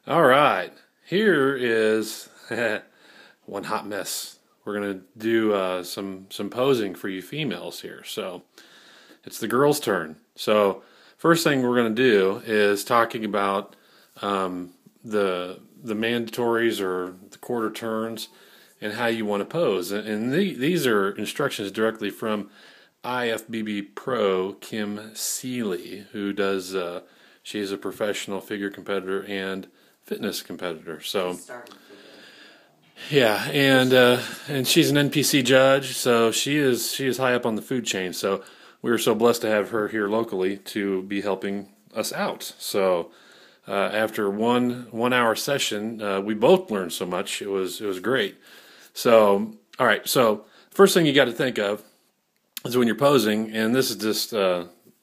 All right, here is one hot mess. We're gonna do some posing for you females here. So it's the girls' turn. So first thing we're gonna do is talking about the mandatories or the quarter turns and how you want to pose. And these are instructions directly from IFBB Pro Kim Seeley, who does. She's a professional figure competitor and fitness competitor. So yeah, and she's an NPC judge, so she is high up on the food chain. So we were so blessed to have her here locally to be helping us out. So after one hour session, we both learned so much. It was great. So all right, so first thing you got to think of is when you're posing, and this is just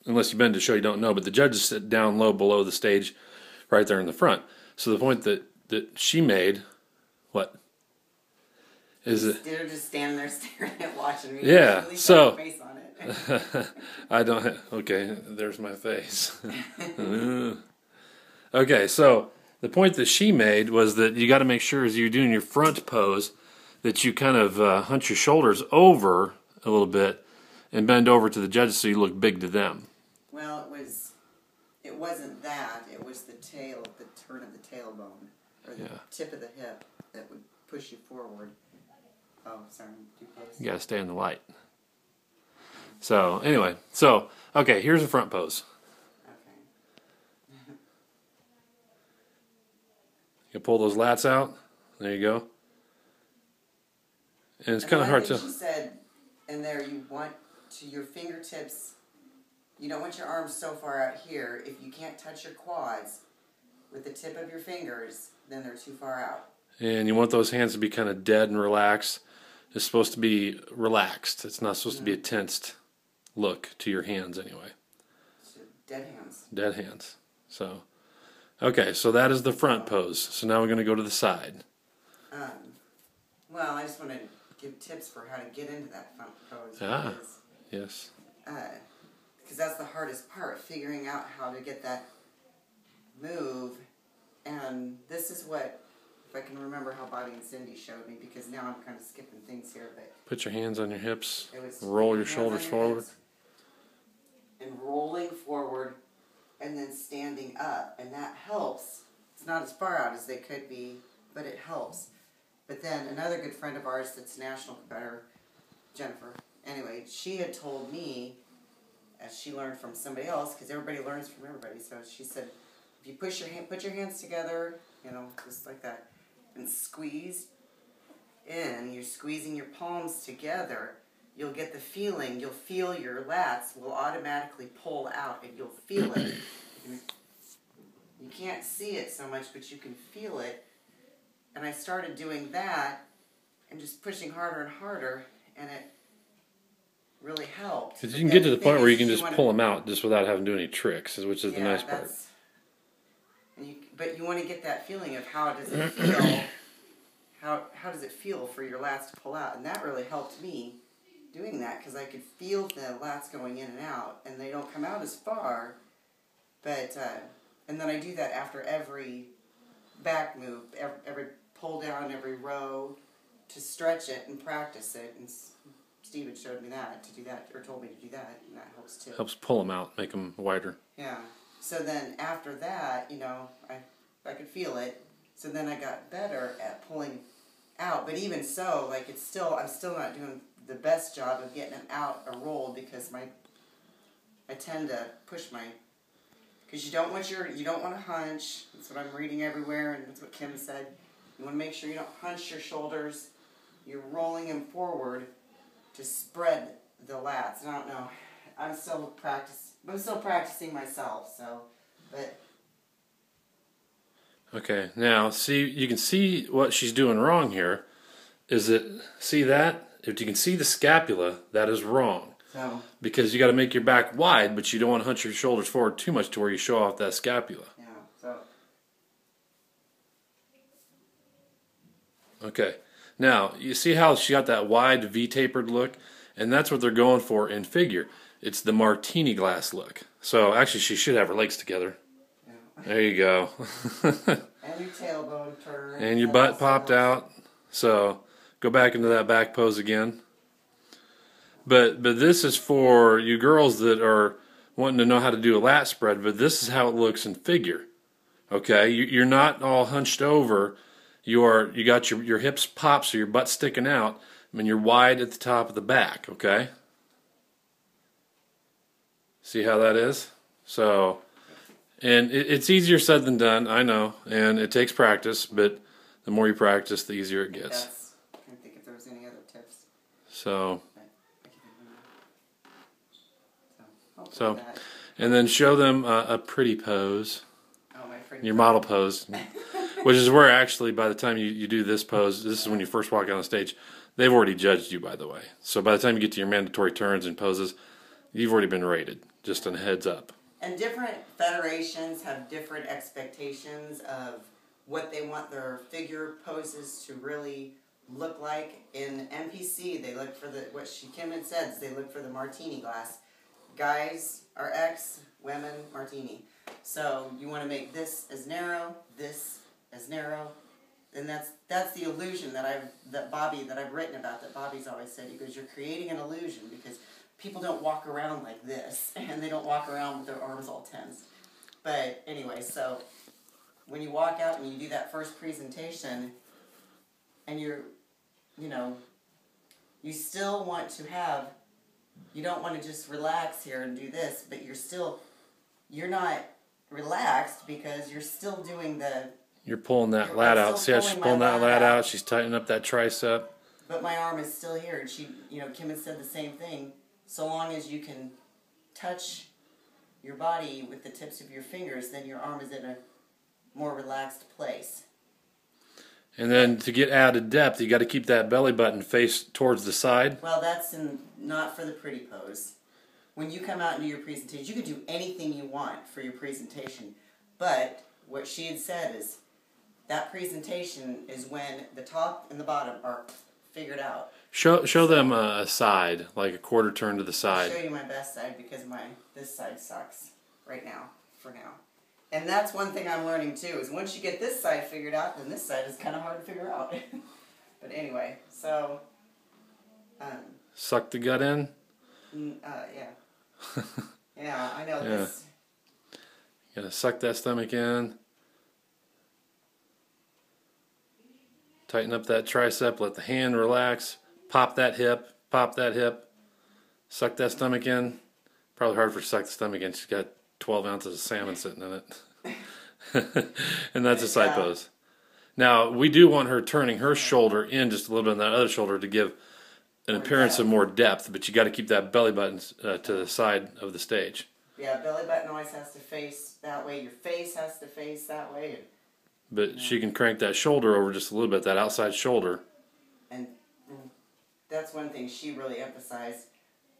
unless you've been to a show you don't know, but the judges sit down low below the stage, right there in the front. So the point that she made, what? Is it? They're just standing there staring at watching me. Yeah. So face on it. I don't. Okay, there's my face. Okay, so the point that she made was that you got to make sure as you're doing your front pose that you kind of hunch your shoulders over a little bit and bend over to the judges so you look big to them. Well, it wasn't that. It was the tail, the turn of the tailbone, or the tip of the hip that would push you forward. Oh, sorry, too close. You gotta stay in the light. So anyway, okay, here's a front pose. Okay. You pull those lats out. There you go. And it's kind of hard to. She said, in there, you want to your fingertips. You don't want your arms so far out here. If you can't touch your quads with the tip of your fingers, then they're too far out. And you want those hands to be kind of dead and relaxed. It's supposed to be relaxed. It's not supposed to be a tensed look to your hands anyway. So dead hands. Dead hands. So, okay, so that is the front pose. So now we're going to go to the side. Well, I just want to give tips for how to get into that front pose. Yes. Because that's the hardest part, figuring out how to get that move. And this is what, if I can remember how Bobby and Cindy showed me, because now I'm kind of skipping things here. But put your hands on your hips, roll your shoulders forward. And rolling forward, and then standing up. And that helps. It's not as far out as they could be, but it helps. But then another good friend of ours that's national competitor, Jennifer, anyway, she had told me, as she learned from somebody else, because everybody learns from everybody, so she said, if you put your hands together, just like that, and squeeze in, you're squeezing your palms together, you'll get the feeling, you'll feel your lats will automatically pull out, and you'll feel it. You can't see it so much, but you can feel it. And I started doing that, and just pushing harder and harder, and it really helped. Because you can get to the point where you can just pull them out just without having to do any tricks, which is the nice part. But you want to get that feeling of how does it feel, how does it feel for your lats to pull out. And that really helped me doing that, because I could feel the lats going in and out, and they don't come out as far. But, and then I do that after every back move, every pull down, every row, to stretch it and practice it. And Steven showed me that, to do that, or told me to do that, and that helps too. Helps pull them out, make them wider. Yeah. So then after that, I could feel it. So then I got better at pulling out. But even so, I'm still not doing the best job of getting them out or rolled, because I tend to push because you don't want to hunch. That's what I'm reading everywhere, and that's what Kim said. You want to make sure you don't hunch your shoulders. You're rolling them forward to spread the lats. I don't know. I'm still practicing myself. So, but okay. Now, you can see what she's doing wrong here. See that? If you can see the scapula, that is wrong. So, because you got to make your back wide, but you don't want to hunch your shoulders forward too much to where you show off that scapula. Yeah. So. Okay. Now, you see how she got that wide V-tapered look? And that's what they're going for in figure. It's the martini glass look. So, actually, she should have her legs together. Yeah. There you go. And And your tailbone turned. And your butt popped out. So go back into that back pose again. But this is for you girls that are wanting to know how to do a lat spread, but this is how it looks in figure. Okay? You're not all hunched over. You got your hips popped, so your butt's sticking out. I mean, you're wide at the top of the back, okay? See how that is? So, and it's easier said than done, I know, and it takes practice, but the more you practice, the easier it gets. Yes. I can't think if there was any other tips. So, So and then show them a pretty pose, oh, my pretty your model pose, which is where actually by the time you do this pose, this is when you first walk on the stage, they've already judged you, by the way. So by the time you get to your mandatory turns and poses, you've already been rated, just a heads up. And different federations have different expectations of what they want their figure poses to really look like. In NPC, they look for what Kim had said, they look for the martini glass. Guys are X, women martini. So you want to make this as narrow, and that's the illusion that I've written about, that Bobby's always said. He goes, you're creating an illusion because people don't walk around like this, and they don't walk around with their arms all tensed. But anyway, so when you walk out and you do that first presentation, and you still want to have, you don't want to just relax here and do this, but you're not relaxed because you're still doing You're pulling that lat out. See how she's pulling that lat out? She's tightening up that tricep. But my arm is still here, and Kim has said the same thing. So long as you can touch your body with the tips of your fingers, then your arm is in a more relaxed place. And then to get added depth, you got to keep that belly button face towards the side. Well, that's not for the pretty pose. When you come out and do your presentation, you can do anything you want for your presentation. But what she had said is that presentation is when the top and the bottom are figured out. Show them a side, like a quarter turn to the side. I'll show you my best side because this side sucks right now, for now. And that's one thing I'm learning too, is once you get this side figured out, then this side is kind of hard to figure out. But anyway, so... Suck the gut in? Yeah. Yeah, I know yeah. this. You gotta suck that stomach in. Tighten up that tricep, let the hand relax. Pop that hip, suck that stomach in. Probably hard for her to suck the stomach in. She's got 12 ounces of salmon sitting in it. And that's a side pose. Now, we do want her turning her shoulder in just a little bit on that other shoulder to give an appearance of more depth, but you got to keep that belly button to the side of the stage. Yeah, belly button always has to face that way. Your face has to face that way. But she can crank that shoulder over just a little bit, that outside shoulder. And that's one thing she really emphasized.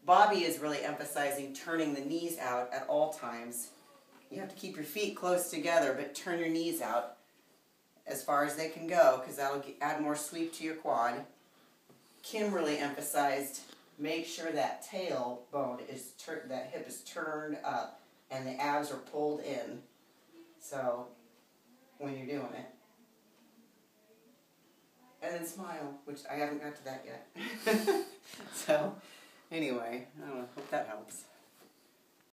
Bobby is really emphasizing turning the knees out at all times. You have to keep your feet close together, but turn your knees out as far as they can go, because that'll add more sweep to your quad. Kim really emphasized, make sure that tailbone that hip is turned up and the abs are pulled in. So, when you're doing it. And then smile, which I haven't got to that yet. So, anyway, I don't know, hope that helps.